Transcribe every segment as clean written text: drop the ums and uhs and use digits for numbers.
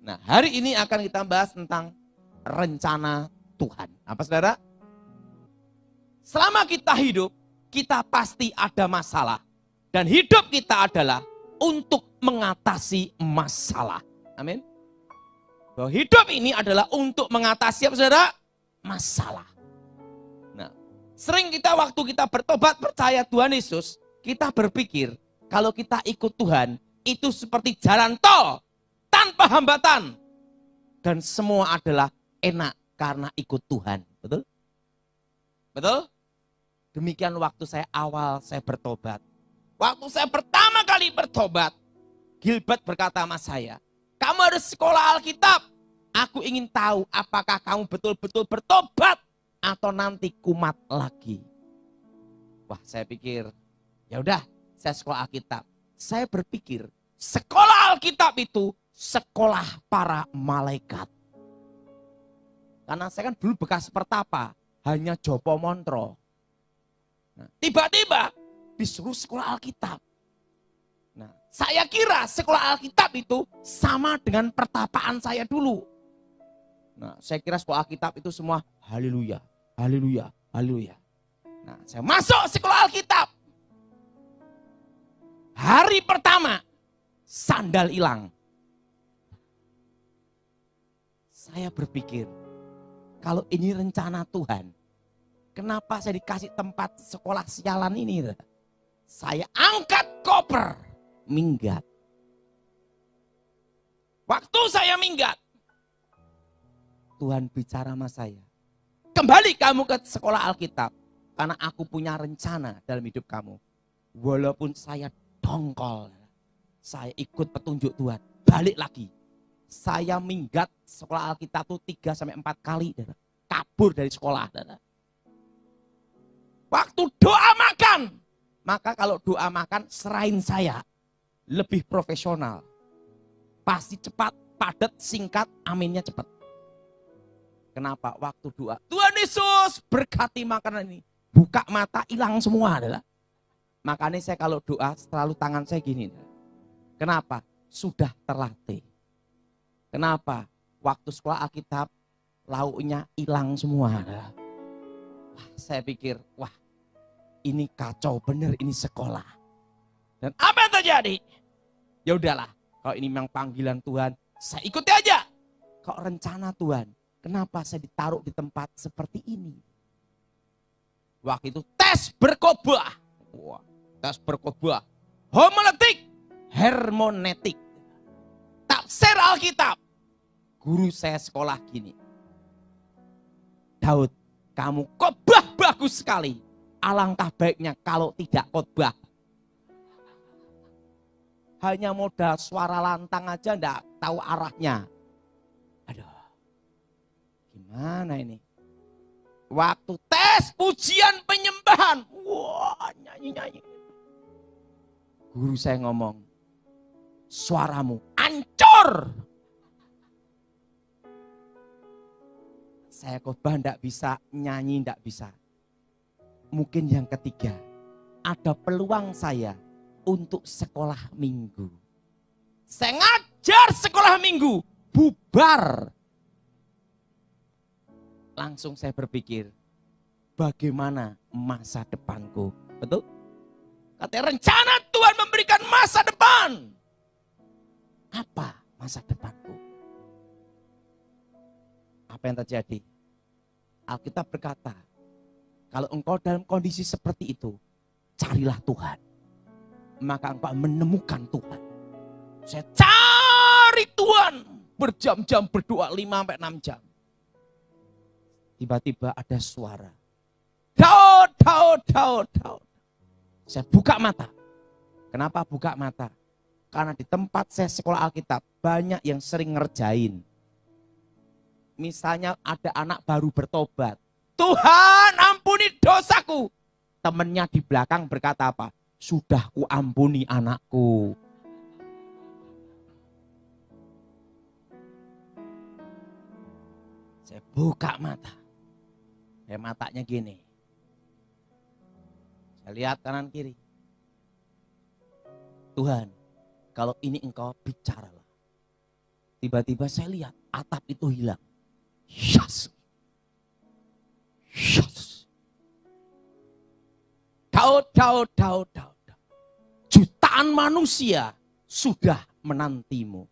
Nah, hari ini akan kita bahas tentang rencana Tuhan. Apa saudara? Selama kita hidup, kita pasti ada masalah. Dan hidup kita adalah untuk mengatasi masalah. Amin. Bahwa hidup ini adalah untuk mengatasi apa saudara? Masalah. Nah, sering kita waktu kita bertobat percaya Tuhan Yesus, kita berpikir kalau kita ikut Tuhan, itu seperti jalan tol tanpa hambatan. Dan semua adalah enak karena ikut Tuhan. Betul? Betul? Demikian waktu saya bertobat. Waktu saya pertama kali bertobat, Gilbert berkata sama saya, kamu harus sekolah Alkitab. Aku ingin tahu apakah kamu betul-betul bertobat atau nanti kumat lagi. Wah, saya pikir, ya udah, saya sekolah Alkitab. Saya berpikir, sekolah Alkitab itu sekolah para malaikat. Karena saya kan dulu bekas pertapa, hanya Jopo Montro. Nah, tiba-tiba disuruh sekolah Alkitab. Nah, saya kira sekolah Alkitab itu sama dengan pertapaan saya dulu. Nah, saya kira sekolah Alkitab itu semua haleluya, haleluya, haleluya. Nah, saya masuk sekolah Alkitab. Hari pertama, sandal hilang. Saya berpikir, kalau ini rencana Tuhan, kenapa saya dikasih tempat sekolah sialan ini? Saya angkat koper, minggat. Waktu saya minggat, Tuhan bicara sama saya. Kembali kamu ke sekolah Alkitab. Karena aku punya rencana dalam hidup kamu. Walaupun saya dongkol, saya ikut petunjuk Tuhan. Balik lagi. Saya minggat sekolah Alkitab itu 3-4 kali. Kabur dari sekolah. Waktu doa makan. Maka kalau doa makan serahin saya. Lebih profesional. Pasti cepat, padat, singkat, aminnya cepat. Kenapa? Waktu doa. Tuhan Yesus berkati makanan ini. Buka mata, hilang semua adalah. Makanya saya kalau doa selalu tangan saya gini. Kenapa? Sudah terlatih. Kenapa? Waktu sekolah Alkitab, lauknya hilang semua. Wah, saya pikir, wah ini kacau bener, ini sekolah. Dan apa yang terjadi? Ya udahlah, kalau ini memang panggilan Tuhan, saya ikuti aja. Kok rencana Tuhan, kenapa saya ditaruh di tempat seperti ini? Waktu itu tes berkhotbah. Wah, tes berkhotbah. Homiletik, hermeneutik, tafsir Alkitab. Guru saya sekolah gini. Daud, kamu khotbah bagus sekali. Alangkah baiknya kalau tidak khotbah. Hanya modal suara lantang aja enggak tahu arahnya. Aduh, gimana ini? Waktu tes pujian penyembahan. Wah, nyanyi-nyanyi. Guru saya ngomong, suaramu hancur. Saya khotbah enggak bisa, nyanyi enggak bisa. Mungkin yang ketiga, ada peluang saya untuk sekolah minggu. Saya ngajar sekolah minggu, bubar. Langsung saya berpikir, bagaimana masa depanku? Betul? Katanya rencana Tuhan memberikan masa depan. Apa masa depanku? Apa yang terjadi? Alkitab berkata, kalau engkau dalam kondisi seperti itu, carilah Tuhan. Maka engkau menemukan Tuhan. Saya cari Tuhan. Berjam-jam berdoa 5-6 jam. Tiba-tiba ada suara. Daud, Daud, Daud, Daud. Saya buka mata. Kenapa buka mata? Karena di tempat saya sekolah Alkitab, banyak yang sering ngerjain. Misalnya ada anak baru bertobat. Tuhan ampuni dosaku. Temennya di belakang berkata apa? Sudah ku ampuni anakku. Saya buka mata. Saya matanya gini. Saya lihat kanan kiri. Tuhan, kalau ini engkau bicaralah. Tiba-tiba saya lihat atap itu hilang. Yes. Yes. Daud. Jutaan manusia sudah menantimu.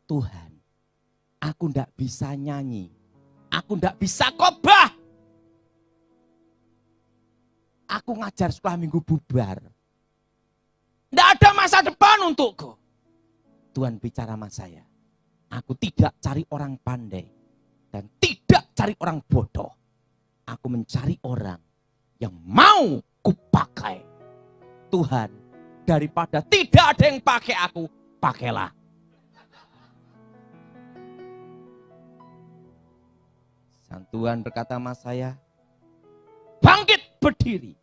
Tuhan, aku tidak bisa nyanyi. Aku tidak bisa khotbah. Aku ngajar sekolah minggu bubar. Tidak ada masa depan untukku. Tuhan bicara sama saya. Aku tidak cari orang pandai. Dan tidak cari orang bodoh. Aku mencari orang yang mau kupakai. Tuhan, daripada tidak ada yang pakai aku, pakailah. Sang Tuhan berkata sama saya, bangkit berdiri.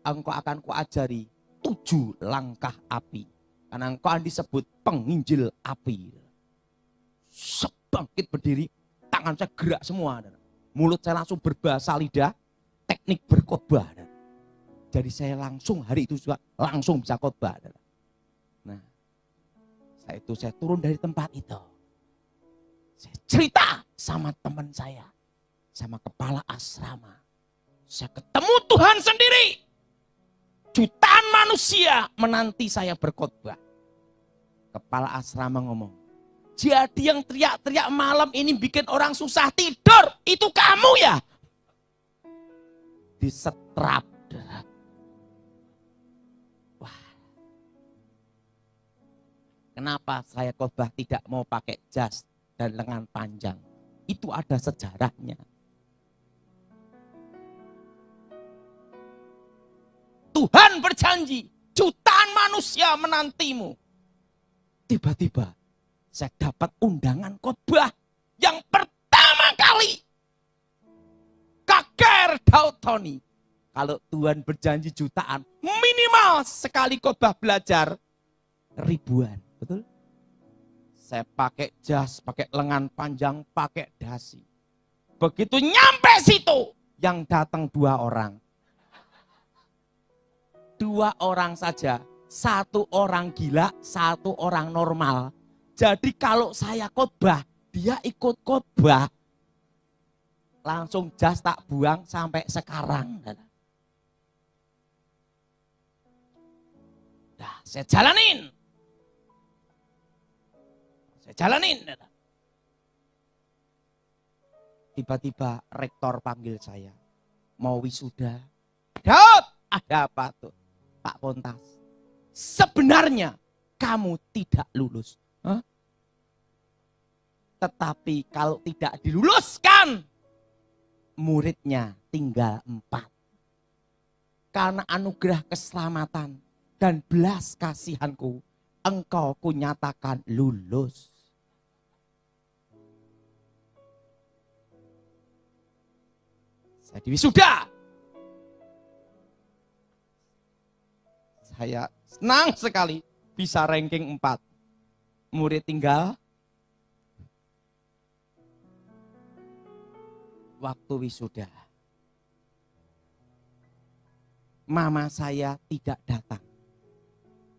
Engkau akan kuajari 7 langkah api. Karena engkau akan disebut penginjil api. Sebangkit berdiri, tangan saya gerak semua. Mulut saya langsung berbahasa lidah, teknik berkhotbah. Jadi saya langsung hari itu juga langsung bisa khotbah. Nah, saya turun dari tempat itu. Saya cerita sama teman saya, sama kepala asrama. Saya ketemu Tuhan sendiri. Jutaan manusia menanti saya berkhotbah. Kepala asrama ngomong, jadi yang teriak-teriak malam ini bikin orang susah tidur, itu kamu ya? Disetrap. Wah. Kenapa saya khotbah tidak mau pakai jas dan lengan panjang? Itu ada sejarahnya. Tuhan berjanji, jutaan manusia menantimu. Tiba-tiba saya dapat undangan khotbah yang pertama kali. KKR Daud Tony. Kalau Tuhan berjanji jutaan, minimal sekali khotbah belajar ribuan. Betul? Saya pakai jas, pakai lengan panjang, pakai dasi. Begitu nyampe situ, yang datang 2 orang. 2 orang saja, 1 orang gila, 1 orang normal. Jadi kalau saya khotbah, dia ikut khotbah. Langsung jas tak buang sampai sekarang. Nah, saya jalanin. Tiba-tiba rektor panggil saya. Mau wisuda. Daud, ada apa tuh? Pak Pontas, sebenarnya kamu tidak lulus. Hah? Tetapi kalau tidak diluluskan, muridnya tinggal 4. Karena anugerah keselamatan dan belas kasihanku, engkau kunyatakan lulus. Saya diwisuda. Saya senang sekali bisa ranking 4. Murid tinggal. Waktu wisuda. Mama saya tidak datang.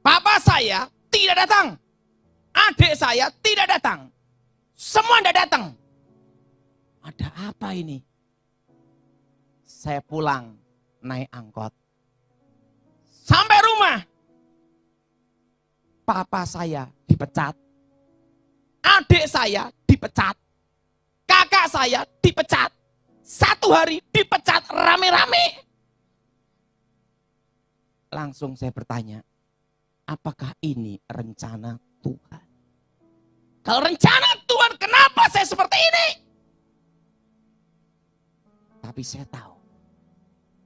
Papa saya tidak datang. Adik saya tidak datang. Semua tidak datang. Ada apa ini? Saya pulang naik angkot. Sampai rumah, papa saya dipecat, adik saya dipecat, kakak saya dipecat, 1 hari dipecat rame-rame. Langsung saya bertanya, apakah ini rencana Tuhan? Kalau rencana Tuhan, kenapa saya seperti ini? Tapi saya tahu,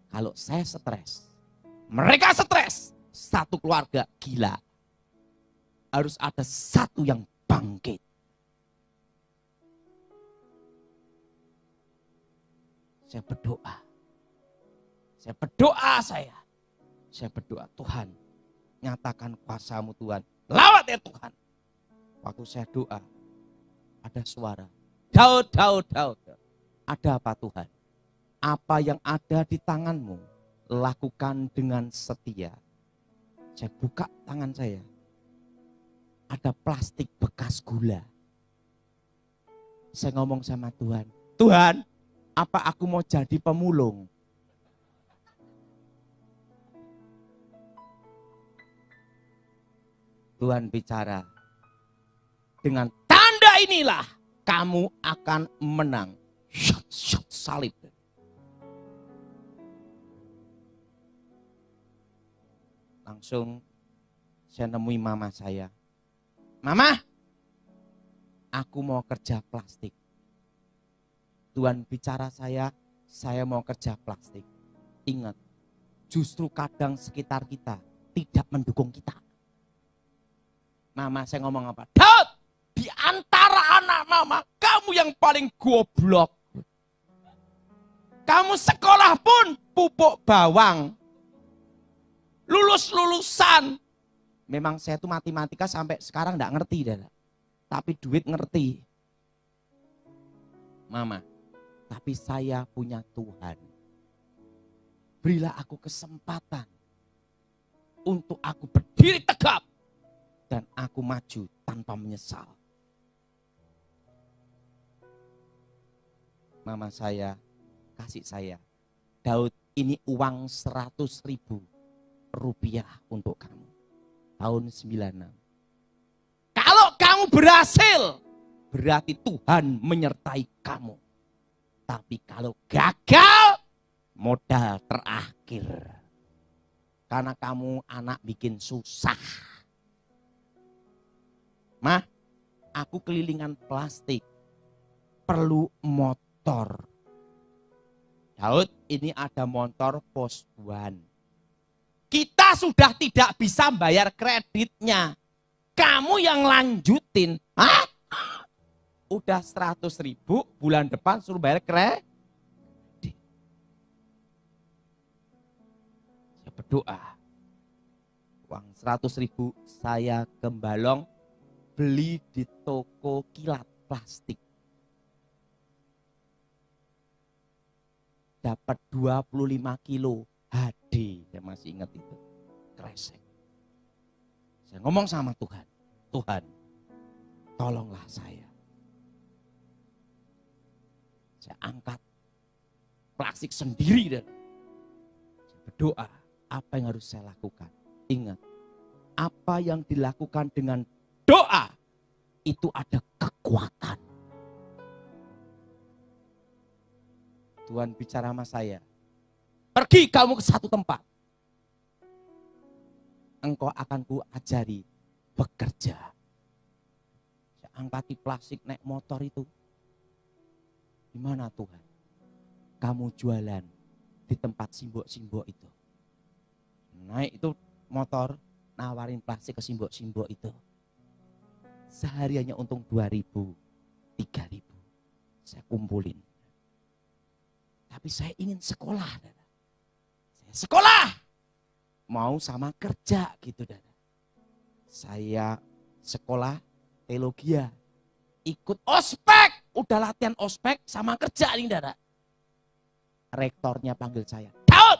kalau saya stres, mereka stres, 1 keluarga gila. Harus ada 1 yang bangkit. Saya berdoa. Saya berdoa, Tuhan, nyatakan kuasa-Mu Tuhan. Lawat ya Tuhan. Waktu saya doa, ada suara. Daud. Ada apa Tuhan? Apa yang ada di tanganmu? Lakukan dengan setia. Saya buka tangan saya. Ada plastik bekas gula. Saya ngomong sama Tuhan, Tuhan, apa aku mau jadi pemulung? Tuhan bicara, dengan tanda inilah kamu akan menang. Syut, salib. Langsung saya nemui mama saya. Mama, aku mau kerja plastik. Tuhan bicara saya mau kerja plastik. Ingat, justru kadang sekitar kita tidak mendukung kita. Mama saya ngomong apa? Daud, di antara anak mama, kamu yang paling goblok. Kamu sekolah pun pupuk bawang. Lulus-lulusan. Memang saya tuh matematika sampai sekarang enggak ngerti. Tapi duit ngerti. Mama, tapi saya punya Tuhan. Berilah aku kesempatan untuk aku berdiri tegap. Dan aku maju tanpa menyesal. Mama saya kasih saya, Daud, ini uang 100.000 rupiah untuk kamu. Tahun 96. Kalau kamu berhasil, berarti Tuhan menyertai kamu. Tapi kalau gagal, modal terakhir. Karena kamu anak bikin susah. Mah, aku kelilingan plastik, perlu motor. Daud, ini ada motor Poswan. Kita sudah tidak bisa bayar kreditnya. Kamu yang lanjutin. Hah? Udah 100.000, bulan depan suruh bayar kredit. Saya berdoa. Uang 100.000 saya gembalong. Beli di toko kilat plastik. Dapat 25 kilo HD. Saya masih ingat itu. Kresek. Saya ngomong sama Tuhan. Tuhan, tolonglah saya. Saya angkat plastik sendiri. Dan saya berdoa, apa yang harus saya lakukan? Ingat, apa yang dilakukan dengan doa itu ada kekuatan. Tuhan bicara sama saya, pergi kamu ke satu tempat. Engkau akan ku ajari bekerja. Saya angkati plastik naik motor itu. Gimana Tuhan? Kamu jualan di tempat simbok-simbok itu. Naik itu motor, nawarin plastik ke simbok-simbok itu. Sehari hanya untung 2.000, 3.000. Saya kumpulin. Tapi saya ingin sekolah. Saya sekolah. Mau sama kerja gitu. Saya sekolah teologi. Ikut ospek. Udah latihan ospek sama kerja nih. Rektornya panggil saya. Daud,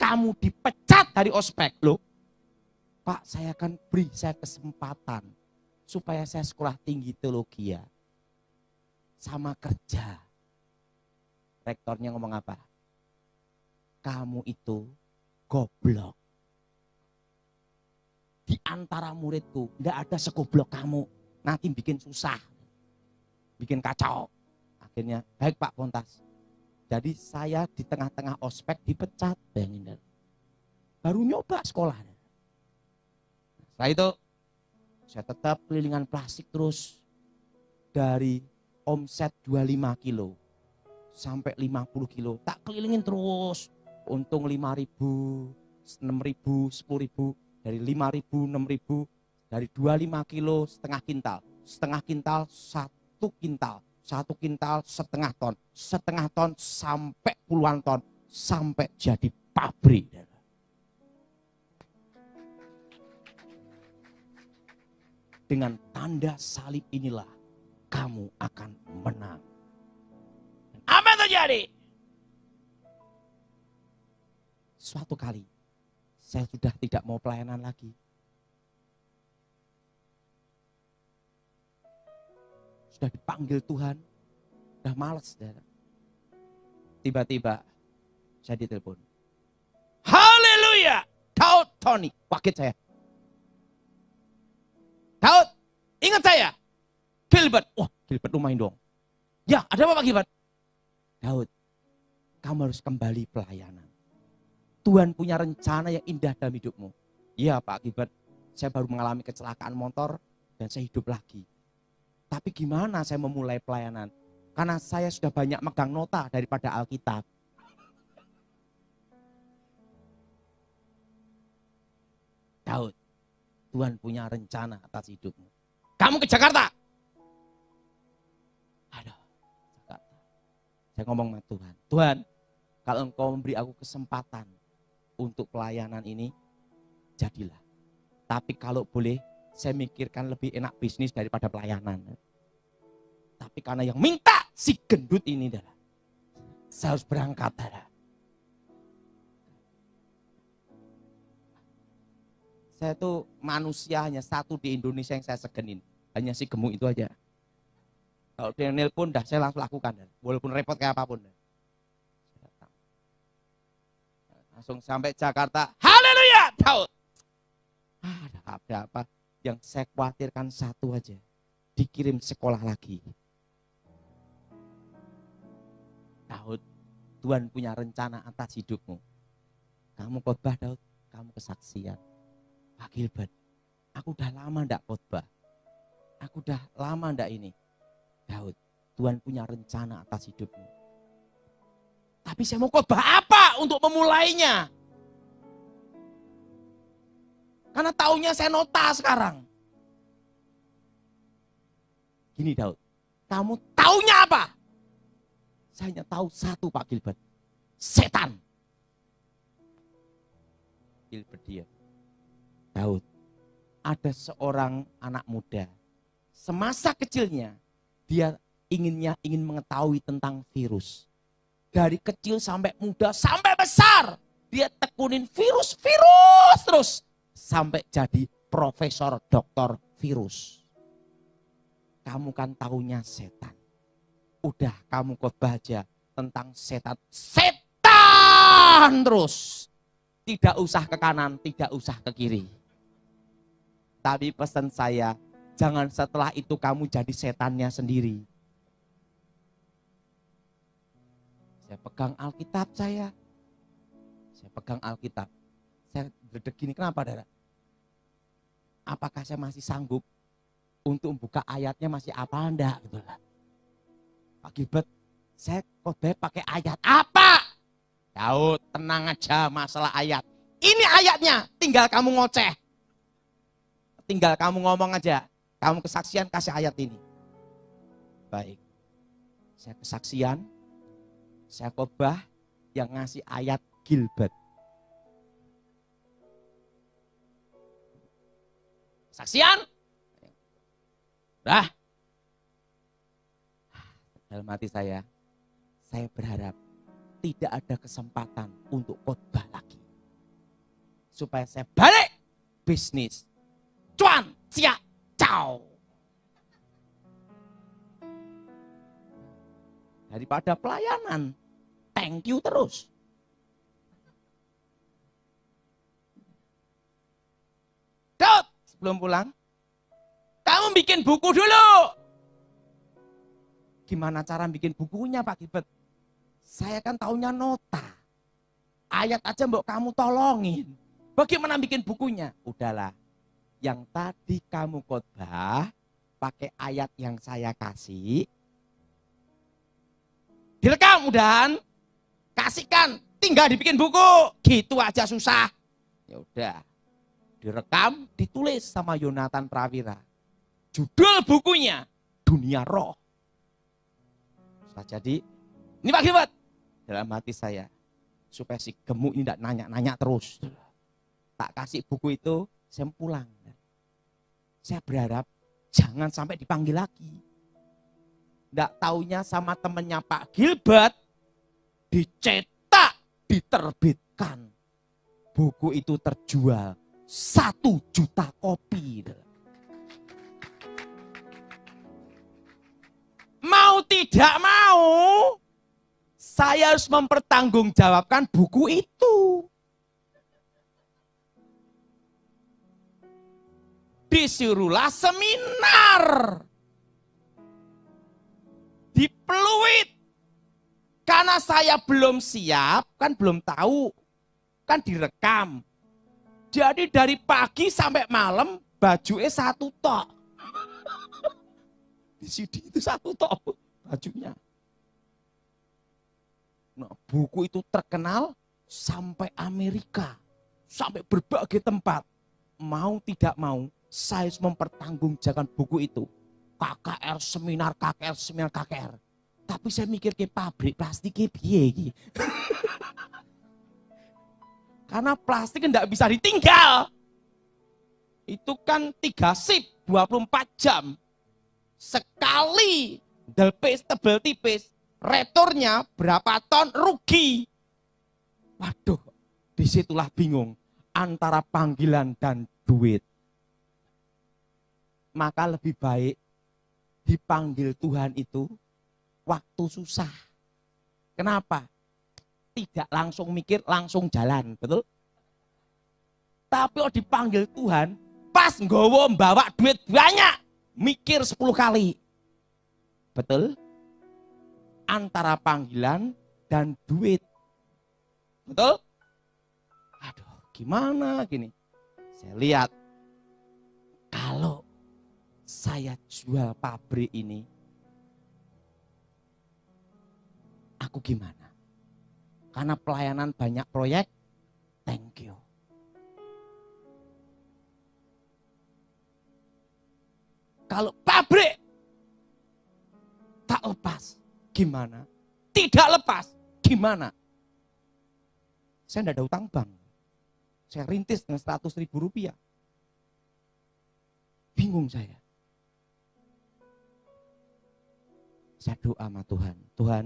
kamu dipecat dari ospek. Loh, Pak, saya akan beri saya kesempatan. Supaya saya sekolah tinggi teologi sama kerja. Rektornya ngomong apa? Kamu itu goblok. Di antara muridku enggak ada segoblok kamu. Nanti bikin susah. Bikin kacau. Akhirnya, baik Pak Pontas. Jadi saya di tengah-tengah ospek dipecat. Bayangin. Baru nyoba sekolah. Setelah itu, saya tetap kelilingan plastik terus. Dari omset 25 kilo sampai 50 kilo. Tak kelilingin terus. Untung 5.000, 6.000, 10.000. Dari 5.000, 6.000. Dari 25 kilo setengah kintal. Setengah kintal 1 kintal. 1 kintal setengah ton. Setengah ton sampai puluhan ton. Sampai jadi pabrik. Dengan tanda salib inilah kamu akan menang. Apa yang terjadi? Suatu kali saya sudah tidak mau pelayanan lagi. Sudah dipanggil Tuhan Udah males. Tiba-tiba saya ditelepon. Haleluya. Daud Tony. Kaget saya. Daud, ingat saya. Gilbert. Wah, Gilbert lumayan dong. Ya, ada apa Pak Gilbert? Daud, kamu harus kembali pelayanan. Tuhan punya rencana yang indah dalam hidupmu. Iya Pak Gilbert, saya baru mengalami kecelakaan motor dan saya hidup lagi. Tapi gimana saya memulai pelayanan? Karena saya sudah banyak megang nota daripada Alkitab. Daud, Tuhan punya rencana atas hidupmu. Kamu ke Jakarta. Aduh, Jakarta. Saya ngomong sama Tuhan. Tuhan, kalau Engkau memberi aku kesempatan untuk pelayanan ini, jadilah. Tapi kalau boleh, saya mikirkan lebih enak bisnis daripada pelayanan. Tapi karena yang minta si gendut ini, saya harus berangkat. Saya tuh manusia hanya satu di Indonesia yang saya segenin. Hanya si gemuk itu aja. Kalau dia nelpon, saya langsung lakukan. Walaupun repot kayak apapun. Langsung sampai Jakarta. Haleluya! Daud. Ada apa? Yang saya khawatirkan satu aja. Dikirim sekolah lagi. Daud, Tuhan punya rencana atas hidupmu. Kamu khotbah Daud, kamu kesaksian. Pak Gilbert, aku udah lama ndak khotbah. Aku udah lama ndak ini. Daud, Tuhan punya rencana atas hidupmu. Tapi saya mau khotbah apa untuk memulainya? Karena taunya saya nota sekarang. Gini Daud, kamu taunya apa? Saya hanya tahu satu Pak Gilbert. Setan. Gilbert diam. Daud, ada seorang anak muda. Semasa kecilnya, dia ingin mengetahui tentang virus. Dari kecil sampai muda, sampai besar. Dia tekunin virus terus. Sampai jadi profesor doktor virus. Kamu kan taunya setan. Udah kamu khotbah aja tentang setan. Setan terus. Tidak usah ke kanan, tidak usah ke kiri. Tapi pesan saya, jangan setelah itu kamu jadi setannya sendiri. Saya pegang Alkitab saya. Pegang Alkitab. Saya berdek gini, kenapa Dara? Apakah saya masih sanggup untuk membuka ayatnya, masih apa enggak? Gitu lah. Pak Gilbert, saya khotbah pakai ayat apa? Daud, tenang aja masalah ayat. Ini ayatnya, tinggal kamu ngoceh. Tinggal kamu ngomong aja. Kamu kesaksian, kasih ayat ini. Baik. Saya kesaksian, saya khotbah, yang ngasih ayat Gilbert. Kesaksian. Dah. Dalam hati saya berharap tidak ada kesempatan untuk khotbah lagi. Supaya saya balik bisnis. Cuan, cia, cao. Daripada pelayanan, thank you terus. Daud, sebelum pulang, kamu bikin buku dulu. Gimana cara bikin bukunya Pak Gilbert? Saya kan taunya nota. Ayat aja mbok kamu tolongin. Bagaimana bikin bukunya? Udahlah. Yang tadi kamu khotbah pakai ayat yang saya kasih. Direkam udahan. Kasihkan, tinggal dibikin buku. Gitu aja susah. Ya udah. Direkam, ditulis sama Yonatan Prawira. Judul bukunya Dunia Roh. Setelah jadi, ini Pak Gilbert. Dalam hati saya, supaya si gemuk ini tidak nanya-nanya terus. Tak kasih buku itu, saya pulang. Saya berharap jangan sampai dipanggil lagi. Tidak taunya sama temennya Pak Gilbert, dicetak, diterbitkan. Buku itu terjual 1 juta kopi. Mau Mau tidak mau, saya harus mempertanggungjawabkan buku itu. Disuruhlah seminar di Pluit. Karena saya belum siap, kan belum tahu, kan direkam. Jadi dari pagi sampai malam bajunya satu tok. Di CD itu satu tok bajunya. Nah, buku itu terkenal sampai Amerika, sampai berbagai tempat. Mau tidak mau, saya harus mempertanggungjawabkan buku itu. KKR seminar, KKR seminar, KKR. Tapi saya mikir ke pabrik plastik piye. Karena plastik tidak bisa ditinggal. Itu kan 3 sip, 24 jam. Sekali delpis tebel tipis, returnya berapa ton rugi. Waduh, disitulah bingung antara panggilan dan duit. Maka lebih baik dipanggil Tuhan itu waktu susah. Kenapa? Tidak langsung mikir, langsung jalan, betul? Tapi kalau dipanggil Tuhan, pas nggowo bawa duit banyak, mikir 10 kali. Betul? Antara panggilan dan duit. Betul? Aduh, gimana gini? Saya lihat, kalau saya jual pabrik ini, aku gimana? Karena pelayanan banyak proyek, thank you. Kalau pabrik tak lepas, gimana? Tidak lepas, gimana? Saya tidak ada utang bank. Saya rintis dengan 100.000 rupiah. Bingung saya. Saya doa sama Tuhan. Tuhan,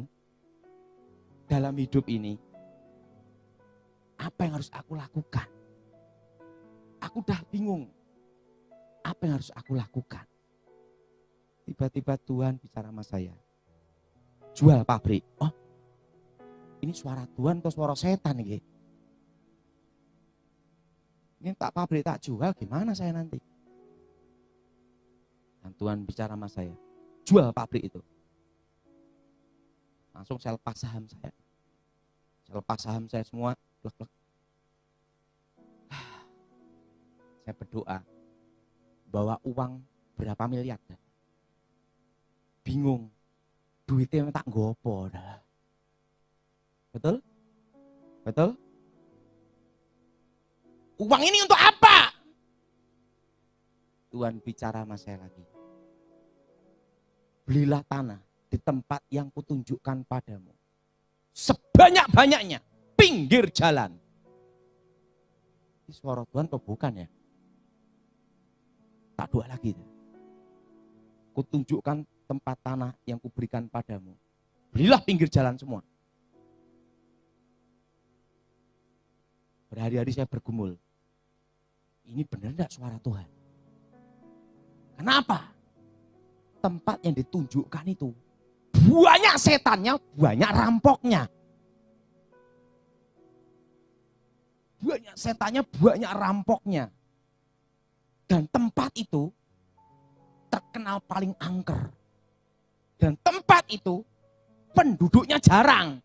dalam hidup ini, apa yang harus aku lakukan? Aku udah bingung. Apa yang harus aku lakukan? Tiba-tiba Tuhan bicara sama saya. Jual pabrik. Oh, ini suara Tuhan atau suara setan nih? Ini tak pabrik tak jual, gimana saya nanti? Dan Tuhan bicara sama saya. Jual pabrik itu. Langsung saya lepas saham saya. Saya lepas saham saya semua. Plek-plek. Saya berdoa. Bawa uang berapa miliar. Bingung. Duitnya tak gopo. Betul? Betul? Uang ini untuk apa? Tuhan bicara sama saya lagi. Belilah tanah di tempat yang kutunjukkan padamu. Sebanyak-banyaknya, pinggir jalan. Ini suara Tuhan atau bukan ya? Tak doa lagi. Kutunjukkan tempat tanah yang kuberikan padamu. Belilah pinggir jalan semua. Berhari-hari saya bergumul. Ini benar enggak suara Tuhan? Kenapa? Tempat yang ditunjukkan itu banyak setannya, banyak rampoknya. Banyak setannya, banyak rampoknya. Dan tempat itu terkenal paling angker. Dan tempat itu penduduknya jarang.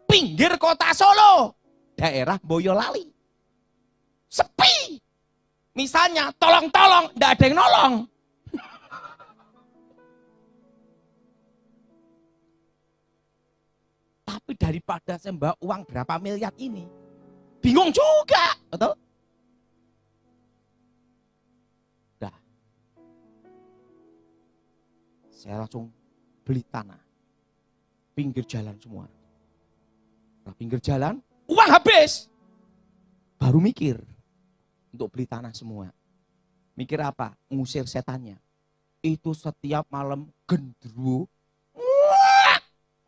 Pinggir kota Solo, daerah Boyolali. Sepi. Misalnya tolong-tolong, enggak ada yang nolong. Tapi daripada saya bawa uang berapa miliar ini, bingung juga, betul? Udah. Saya langsung beli tanah. Pinggir jalan semua. Nah, pinggir jalan, uang habis. Baru mikir untuk beli tanah semua. Mikir apa? Ngusir setannya. Itu setiap malam gendruwo.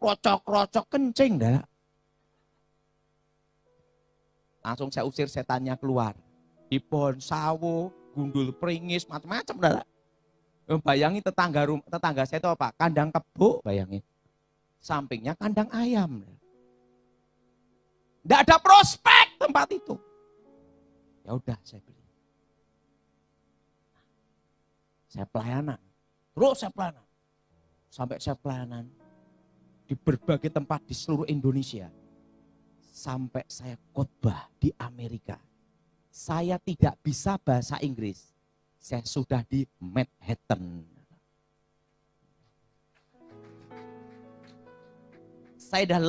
Rocok-rocok kencing dah. Langsung saya usir setannya keluar. Di pohon sawo, gundul pringis, macam-macam dah. Bayangin tetangga saya itu apa? Kandang kebo, bayangin. Sampingnya kandang ayam. Tidak ada prospek tempat itu. Ya udah saya beli. Saya pelayanan. Terus saya pelayanan. Sampai saya pelayanan di berbagai tempat di seluruh Indonesia. Sampai saya khotbah di Amerika. Saya tidak bisa bahasa Inggris. Saya sudah di Manhattan. Saya sudah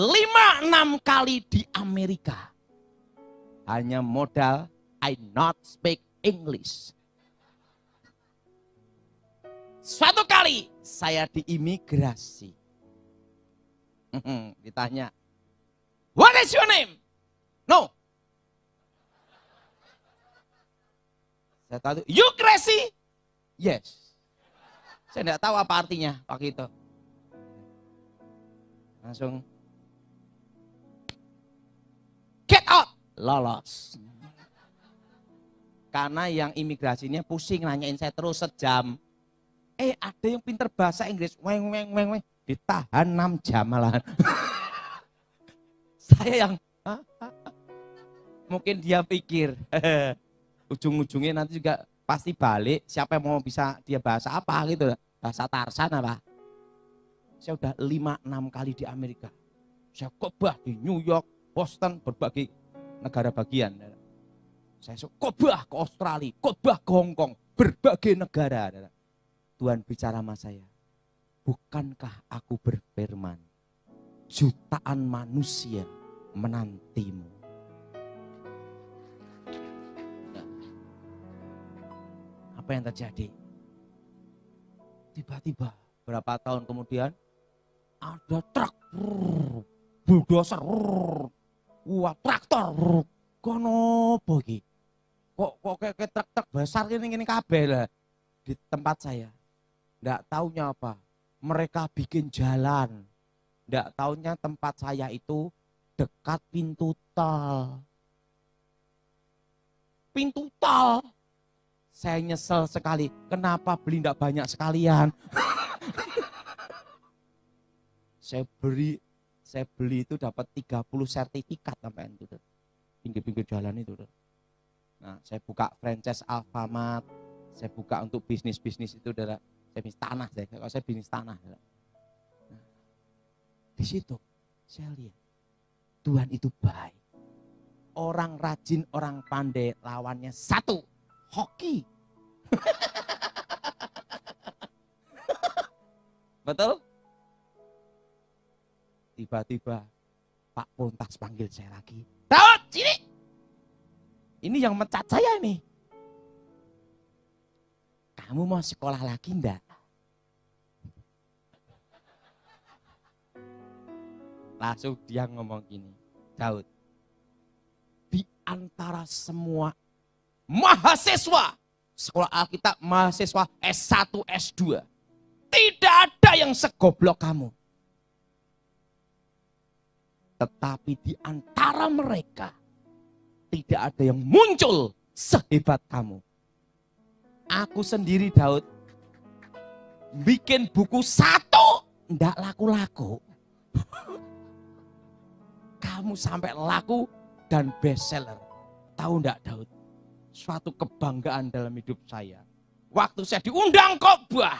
5-6 kali di Amerika. Hanya modal I not speak English. Suatu kali saya di imigrasi. Ditanya, what is your name? No. Saya tahu, you crazy? Yes. Saya tidak tahu apa artinya waktu itu. Langsung, get out. Lolos. Karena yang imigrasinya pusing nanyain saya terus sejam. Ada yang pinter bahasa Inggris. Weng. Ditahan 6 jam malahan. Saya yang, mungkin dia pikir, ujung-ujungnya nanti juga pasti balik, siapa yang mau bisa dia bahasa apa gitu, bahasa Tarsan apa. Saya udah 5-6 kali di Amerika. Saya khotbah di New York, Boston, berbagai negara bagian. Saya khotbah ke Australia, khotbah ke Hong Kong, berbagai negara. Tuhan bicara sama saya, bukankah aku berfirman, jutaan manusia menantimu. Apa yang terjadi? Tiba-tiba berapa tahun kemudian ada truk, bulldozer, traktor, kono bogi. Kok kayak truk besar gini kabeh lah di tempat saya. Nggak taunya apa? Mereka bikin jalan. Nggak taunya tempat saya itu dekat pintu tol. Pintu tol. Saya nyesel sekali. Kenapa beli enggak banyak sekalian? Saya beli itu dapat 30 sertifikat sampai itu. Pinggir-pinggir jalan itu. Nah, saya buka franchise Alfamart. Saya buka untuk bisnis-bisnis itu. Saya bisnis tanah. Kalau saya bisnis tanah. Nah, di situ saya lihat Tuhan itu baik. Orang rajin, orang pandai, lawannya satu. Hoki. Betul? Tiba-tiba Pak Pontas panggil saya lagi. Daud, sini. Ini yang mencat saya nih. Kamu mau sekolah lagi enggak? Langsung dia ngomong gini. Daud, di antara semua mahasiswa sekolah Alkitab, mahasiswa S1, S2. Tidak ada yang segoblok kamu. Tetapi di antara mereka tidak ada yang muncul sehebat kamu. Aku sendiri Daud bikin buku 1 enggak laku-laku. Kamu sampai laku dan bestseller. Tahu enggak Daud? Suatu kebanggaan dalam hidup saya. Waktu saya diundang khotbah,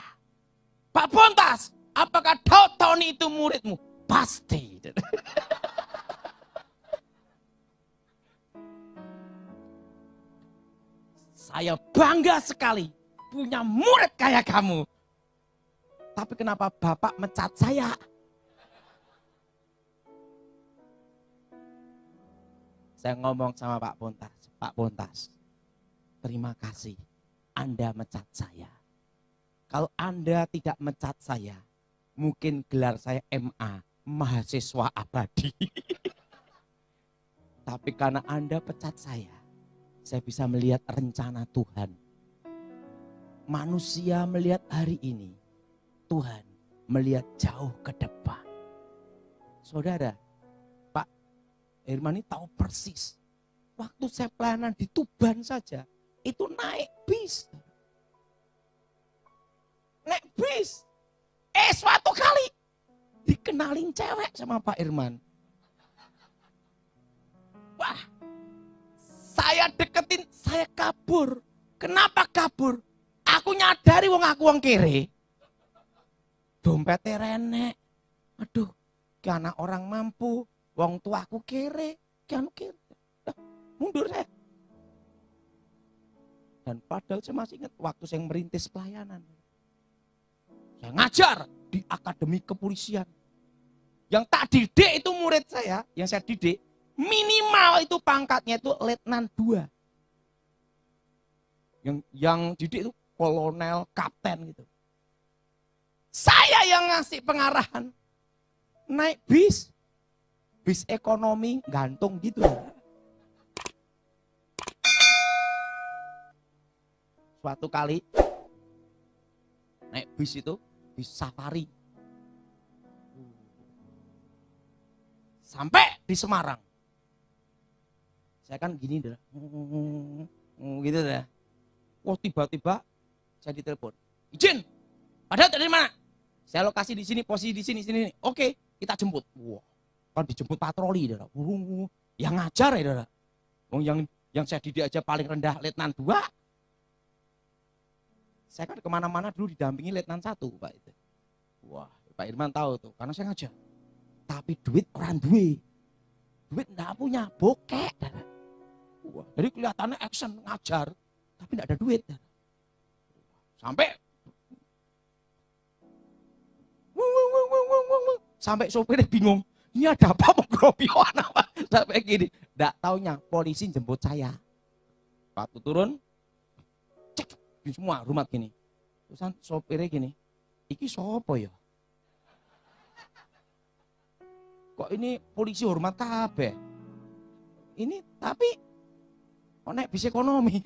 Pak Pontas, apakah Daud tahun itu muridmu? Pasti. Saya bangga sekali punya murid kayak kamu. Tapi kenapa Bapak mencat saya? Saya ngomong sama Pak Pontas, Pak Pontas, terima kasih Anda mencat saya. Kalau Anda tidak mencat saya, mungkin gelar saya MA, mahasiswa abadi. Tapi karena Anda pecat saya bisa melihat rencana Tuhan. Manusia melihat hari ini, Tuhan melihat jauh ke depan. Saudara, Pak Hermani tahu persis. Waktu saya pelayanan di Tuban saja, itu naik bis. naik bis. Suatu kali dikenalin cewek sama Pak Irman. Wah, saya deketin, saya kabur. Kenapa kabur? Aku nyadari wong kere. Dompetnya renek. Aduh, ki anak orang mampu, wong tua aku kere, ki anu kere. Mundur saya. Dan padahal saya masih ingat waktu saya merintis pelayanan. Saya ngajar di Akademi Kepolisian. Yang tak didik itu murid saya, yang saya didik, minimal itu pangkatnya itu letnan 2. Yang didik itu kolonel, kapten gitu. Saya yang ngasih pengarahan. Naik bis ekonomi gantung gitu. Suatu kali naik bis itu, bis safari. Sampai di Semarang. Saya kan gini dah. Gitu dah. Wah, tiba-tiba saya ditelepon. Izin. Padahal dari mana? Saya lokasi di sini, posisi di sini. Oke, kita jemput. Wah, kan dijemput patroli dah. Yang ngajar ya dah. Yang saya didik aja paling rendah letnan 2. Saya kan kemana-mana dulu didampingi letnan 1, Pak itu. Wah, Pak Irman tahu tuh, karena saya ngajar. Tapi duit orang duit enggak punya, bokek. Wah, jadi kelihatannya action ngajar, tapi enggak ada duit. Sampai sopirnya bingung, ini ada apa mau gropion apa? Sampai gini, enggak taunya polisi jemput saya. Waktu turun, cek semua rumah gini. Terusan sopirnya gini, iki sopo ya? Kok ini polisi hormat kabeh? Ini tapi naik bis ekonomi.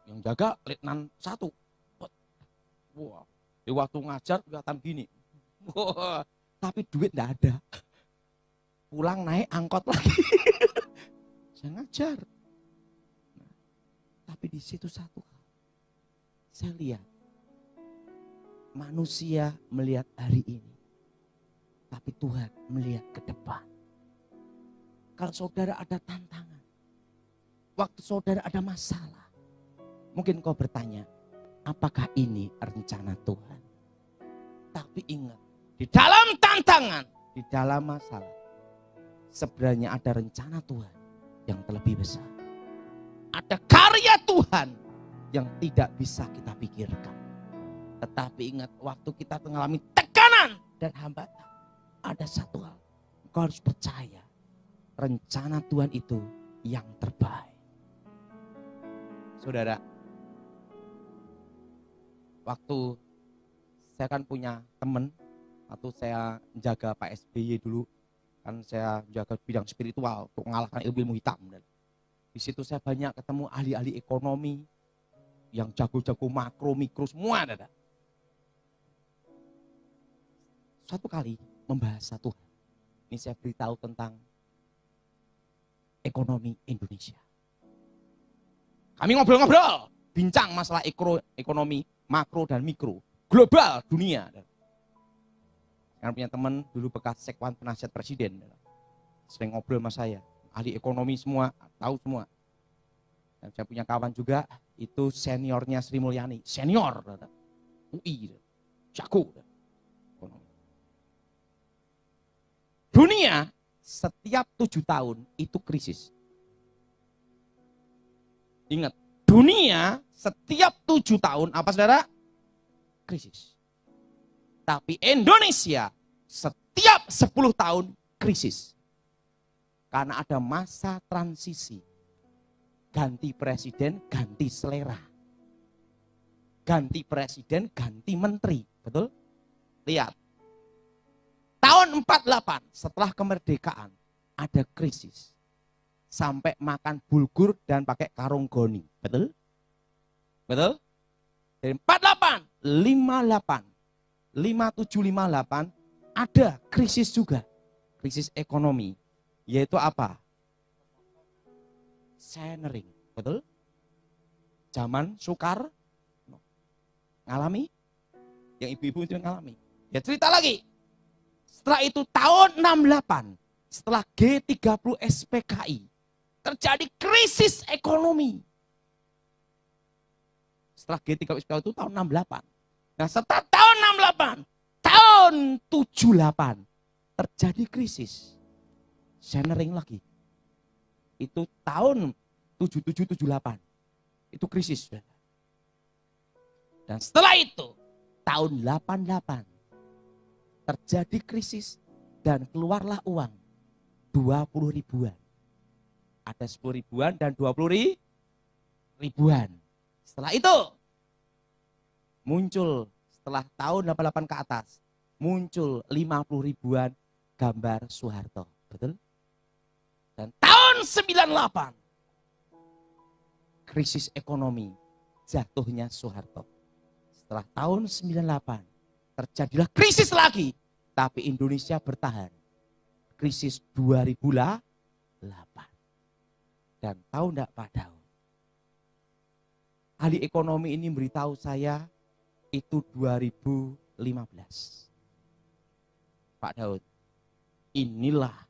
Yang jaga letnan 1. Wah, di waktu ngajar kelihatan gini. Wah, tapi duit enggak ada. Pulang naik angkot lagi. Saya ngajar. Nah, tapi di situ satu hal. Saya lihat manusia melihat hari ini, tapi Tuhan melihat ke depan. Kalau saudara ada tantangan, waktu saudara ada masalah, mungkin kau bertanya, apakah ini rencana Tuhan? Tapi ingat, di dalam tantangan, di dalam masalah, sebenarnya ada rencana Tuhan yang terlebih besar. Ada karya Tuhan yang tidak bisa kita pikirkan. Tetapi ingat, waktu kita mengalami tekanan dan hambatan, ada satu hal, engkau harus percaya, rencana Tuhan itu yang terbaik. Saudara, waktu saya kan punya teman, waktu saya menjaga Pak SBY dulu, kan saya menjaga bidang spiritual untuk mengalahkan ilmu hitam. Di situ saya banyak ketemu ahli-ahli ekonomi, yang jago-jago makro, mikro, semua ada. Suatu kali membahas satu hal. Ini saya beritahu tentang ekonomi Indonesia. Kami ngobrol-ngobrol, bincang masalah ekonomi makro dan mikro, global dunia. Karena punya teman dulu bekas sekwan penasihat presiden, sering ngobrol sama saya, ahli ekonomi semua, tahu semua. Dan saya punya kawan juga, itu seniornya Sri Mulyani, senior, UI, jago. Dunia setiap 7 tahun itu krisis. Ingat, dunia setiap 7 tahun apa saudara? Krisis. Tapi Indonesia setiap 10 tahun krisis. Karena ada masa transisi. Ganti presiden, ganti selera. Ganti presiden, ganti menteri. Betul? Lihat. Tahun 48 setelah kemerdekaan ada krisis. Sampai makan bulgur dan pakai karung goni. Betul? Betul? Dari 48, 58, 57, 58 ada krisis juga. Krisis ekonomi. Yaitu apa? Seinering, betul? Zaman Soekarno ngalami, yang ibu-ibu itu ngalami. Ya cerita lagi. Setelah itu tahun 68, setelah G30 SPKI, terjadi krisis ekonomi. Setelah G30 SPKI itu tahun 68. Nah setelah tahun 68, tahun 78, terjadi krisis. Seinering lagi. Itu tahun 77-78. Itu krisis. Dan setelah itu, tahun 88, terjadi krisis dan keluarlah uang 20 ribuan. Ada 10 ribuan dan 20 ribuan. Setelah itu, muncul setelah tahun 88 ke atas, muncul 50 ribuan gambar Soeharto. Betul? Dan tahun 98, krisis ekonomi, jatuhnya Soeharto. Setelah tahun 98, terjadilah krisis lagi. Tapi Indonesia bertahan. Krisis 2008. Dan tahu enggak Pak Daud? Ahli ekonomi ini memberitahu saya itu 2015. Pak Daud, inilah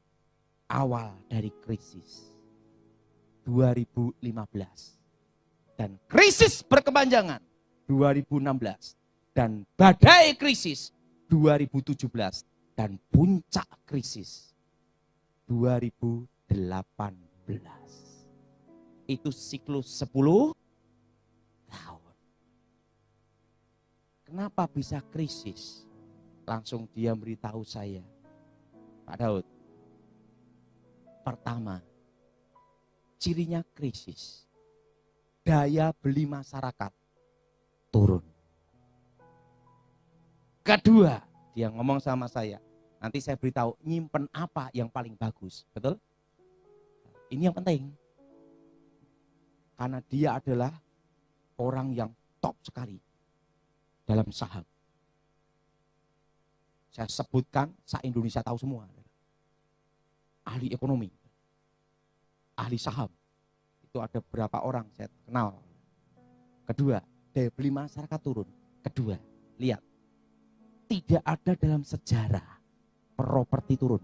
awal dari krisis 2015. Dan krisis berkepanjangan 2016. Dan badai krisis 2017. Dan puncak krisis 2018. Itu siklus 10 tahun. Kenapa bisa krisis? Langsung dia beritahu saya, Pak Daud, pertama, cirinya krisis, daya beli masyarakat turun. Kedua, dia ngomong sama saya, nanti saya beritahu nyimpen apa yang paling bagus, betul? Ini yang penting. Karena dia adalah orang yang top sekali dalam saham. Saya sebutkan, se-Indonesia tahu semua. Ahli ekonomi, ahli saham. Itu ada berapa orang saya kenal. Kedua, daya beli masyarakat turun. Kedua, lihat. Tidak ada dalam sejarah properti turun.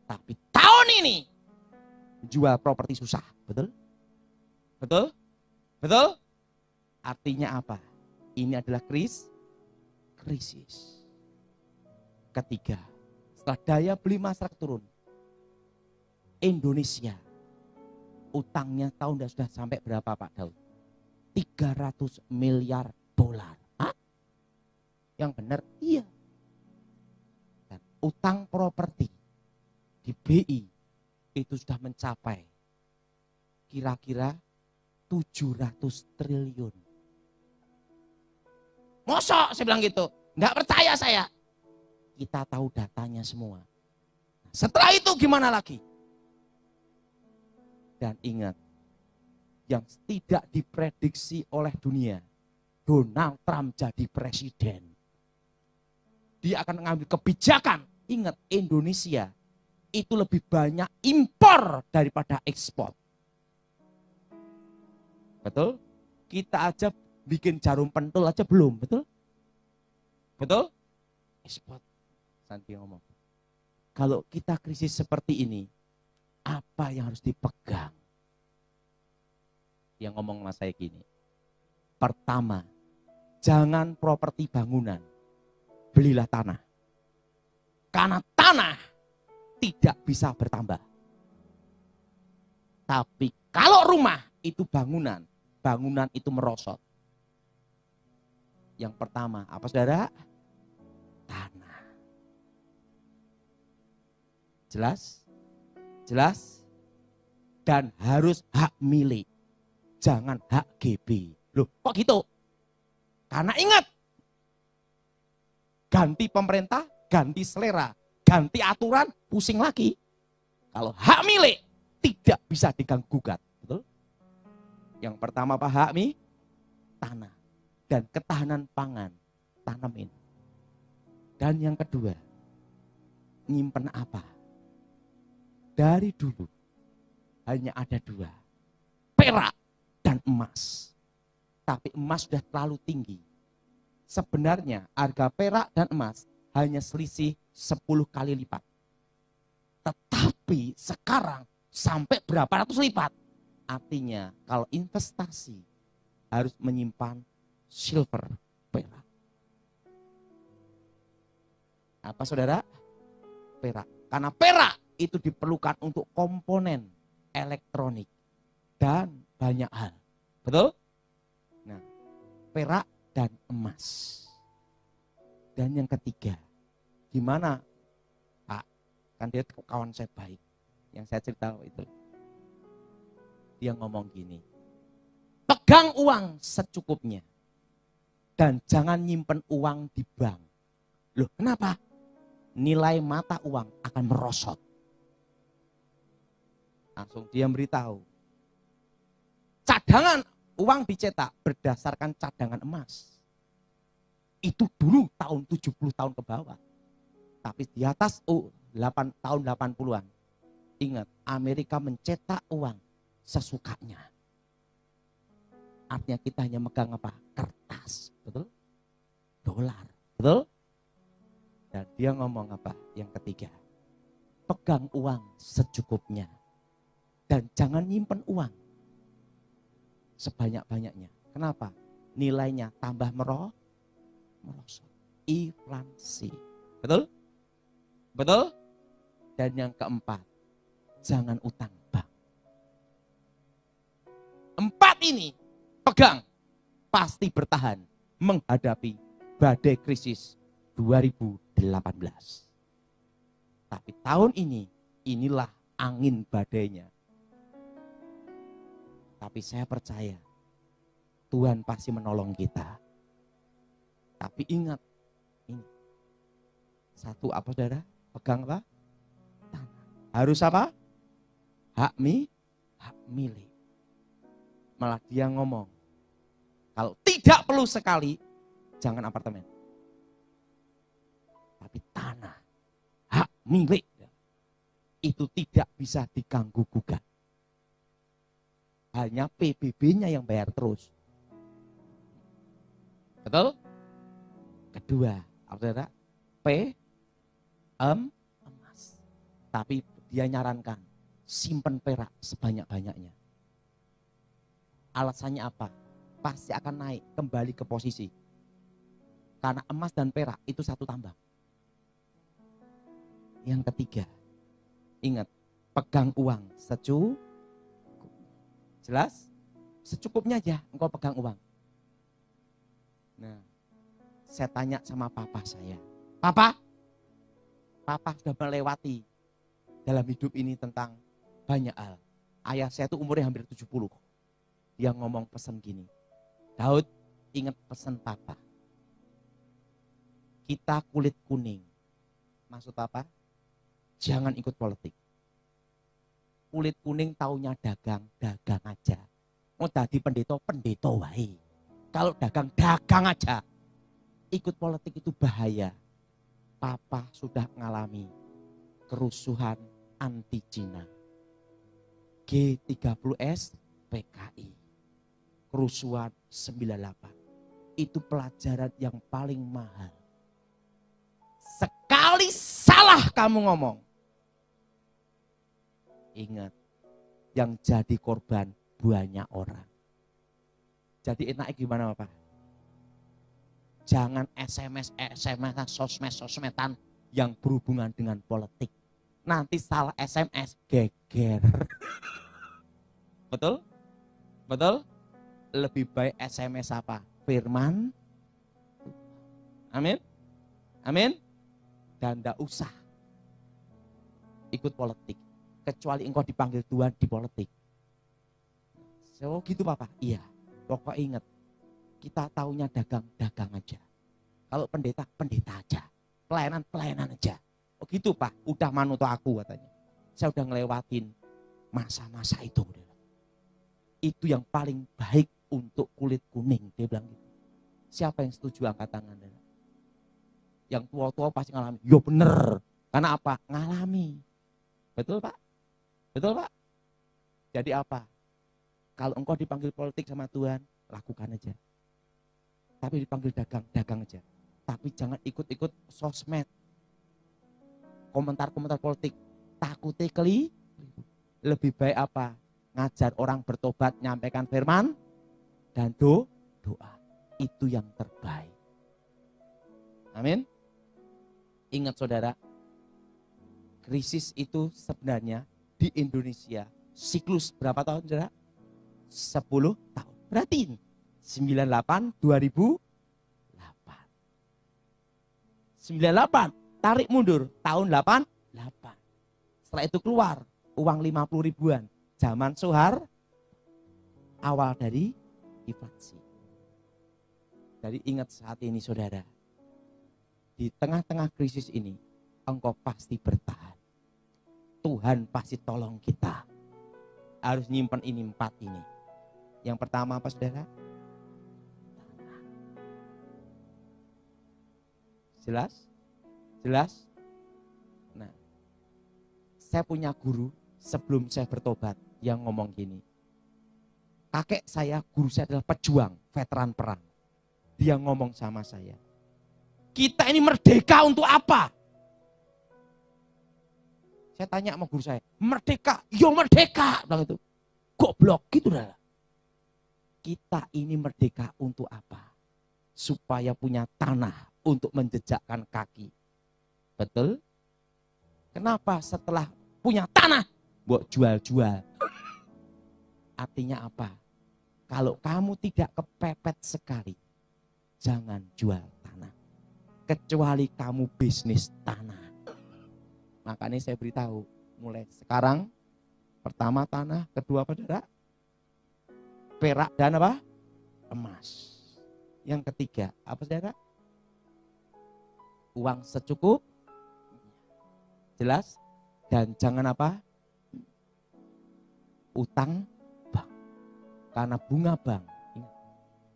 Tapi tahun ini jual properti susah, betul? Betul? Betul? Artinya apa? Ini adalah krisis. Ketiga, setelah daya beli masyarakat turun, Indonesia utangnya tahun sudah sampai berapa Pak Daud? 300 miliar dolar. Hah? Yang benar? Iya. Dan utang properti di BI itu sudah mencapai kira-kira 700 triliun. Mosok saya bilang gitu. Enggak percaya saya. Kita tahu datanya semua. Setelah itu gimana lagi? Dan ingat, yang tidak diprediksi oleh dunia, Donald Trump jadi presiden. Dia akan mengambil kebijakan. Ingat, Indonesia itu lebih banyak impor daripada ekspor. Betul? Kita aja bikin jarum pentul aja belum, betul? Betul? Ekspor. Santi ngomong. Kalau kita krisis seperti ini, apa yang harus dipegang? Yang ngomong sama saya gini. Pertama, jangan properti bangunan. Belilah tanah. Karena tanah tidak bisa bertambah. Tapi kalau rumah itu bangunan, bangunan itu merosot. Yang pertama, apa saudara? Tanah. Jelas? Jelas? Dan harus hak milik. Jangan hak GB. Loh, kok gitu? Karena ingat, ganti pemerintah, ganti selera, ganti aturan, pusing lagi. Kalau hak milik, tidak bisa diganggu-gugat. Betul? Yang pertama apa hak milik? Tanah. Dan ketahanan pangan, tanamin. Dan yang kedua, nyimpen apa? Dari dulu, hanya ada dua, perak dan emas. Tapi emas sudah terlalu tinggi. Sebenarnya harga perak dan emas hanya selisih 10 kali lipat. Tetapi sekarang sampai berapa ratus lipat. Artinya kalau investasi harus menyimpan silver, perak. Apa saudara? Perak. Karena perak itu diperlukan untuk komponen elektronik dan banyak hal. Betul? Nah, perak dan emas. Dan yang ketiga, gimana Pak? Kan dia kawan saya baik. Yang saya cerita itu. Dia ngomong gini, pegang uang secukupnya. Dan jangan nyimpen uang di bank. Loh kenapa? Nilai mata uang akan merosot. Langsung dia beritahu. Cadangan uang dicetak berdasarkan cadangan emas. Itu dulu tahun 70 tahun ke bawah. Tapi di atas 8 tahun 80-an. Ingat, Amerika mencetak uang sesukanya. Artinya kita hanya megang apa? Kertas, betul? Dolar, betul? Dan dia ngomong apa? Yang ketiga, pegang uang secukupnya. Dan jangan nyimpen uang sebanyak-banyaknya. Kenapa? Nilainya tambah merosot. Inflasi. Betul? Betul? Dan yang keempat, jangan utang bank. 4 ini pegang, pasti bertahan menghadapi badai krisis 2018. Tapi tahun ini, inilah angin badainya. Tapi saya percaya Tuhan pasti menolong kita. Tapi ingat, ini satu apa saudara? Pegang apa? Tanah. Harus apa? Hak milik. Malah dia ngomong, kalau tidak perlu sekali, jangan apartemen. Tapi tanah, hak milik, itu tidak bisa diganggu gugat. Hanya PBB-nya yang bayar terus. Betul? Kedua, apa saudara? Emas. Tapi dia nyarankan, simpen perak sebanyak-banyaknya. Alasannya apa? Pasti akan naik kembali ke posisi. Karena emas dan perak itu satu tambang. Yang ketiga, ingat, pegang uang secukupnya. Jelas? Secukupnya aja engkau pegang uang. Nah, saya tanya sama papa saya. Papa sudah melewati dalam hidup ini tentang banyak hal. Ayah saya tuh umurnya hampir 70. Dia ngomong pesan gini. Daud, ingat pesan papa. Kita kulit kuning. Maksud apa? Jangan ikut politik. Kulit kuning taunya dagang aja. Mau jadi pendeta wae. Kalau dagang aja. Ikut politik itu bahaya. Papa sudah mengalami kerusuhan anti Cina. G30S PKI. Kerusuhan 98. Itu pelajaran yang paling mahal. Sekali salah kamu ngomong. Ingat, yang jadi korban banyak orang. Jadi enaknya gimana Bapak? Jangan SMS, sosmed-sosmedan yang berhubungan dengan politik. Nanti salah SMS, geger. Betul? Betul? Lebih baik SMS apa? Firman. Amin? Amin? Dan tidak usah ikut politik. Kecuali engkau dipanggil Tuhan di politik. So gitu Papa? Iya. Pokoknya ingat, kita taunya dagang aja. Kalau pendeta aja. Pelayanan aja. Oh gitu Pak, udah manut aku katanya. Saya udah ngelewatin masa-masa itu. Itu yang paling baik untuk kulit kuning, dia bilang gitu. Siapa yang setuju angkat tangan? Yang tua-tua pasti ngalami. Yo bener. Karena apa? Ngalami. Betul Pak? Betul Pak? Jadi apa? Kalau engkau dipanggil politik sama Tuhan, lakukan aja. Tapi dipanggil dagang, dagang aja. Tapi jangan ikut-ikut sosmed. Komentar-komentar politik. Takutnya keliru. Lebih baik apa? Ngajar orang bertobat, nyampaikan firman, dan doa. Itu yang terbaik. Amin. Ingat saudara, krisis itu sebenarnya di Indonesia siklus berapa tahun saudara? 10 tahun. Berarti 98 2008. 98 tarik mundur tahun 88. Setelah itu keluar uang 50 ribuan. Zaman Soehar awal dari inflasi. Jadi ingat saat ini saudara, di tengah-tengah krisis ini engkau pasti bertahan. Tuhan pasti tolong kita. Harus nyimpen ini 4 ini. Yang pertama apa saudara? Jelas? Jelas? Nah, saya punya guru sebelum saya bertobat yang ngomong gini. Kakek saya, guru saya adalah pejuang, veteran perang. Dia ngomong sama saya, kita ini merdeka untuk apa? Saya tanya sama guru saya, merdeka? Yo merdeka, bilang itu. Goblok gitu dah. Kita ini merdeka untuk apa? Supaya punya tanah untuk menjejakkan kaki. Betul? Kenapa setelah punya tanah, buat jual-jual? Artinya apa? Kalau kamu tidak kepepet sekali, jangan jual tanah. Kecuali kamu bisnis tanah. Makanya saya beritahu, mulai sekarang, pertama tanah, kedua apa saudara? Perak dan apa? Emas. Yang ketiga, apa saudara? Uang secukup. Jelas? Dan jangan apa? Utang bank. Karena bunga bank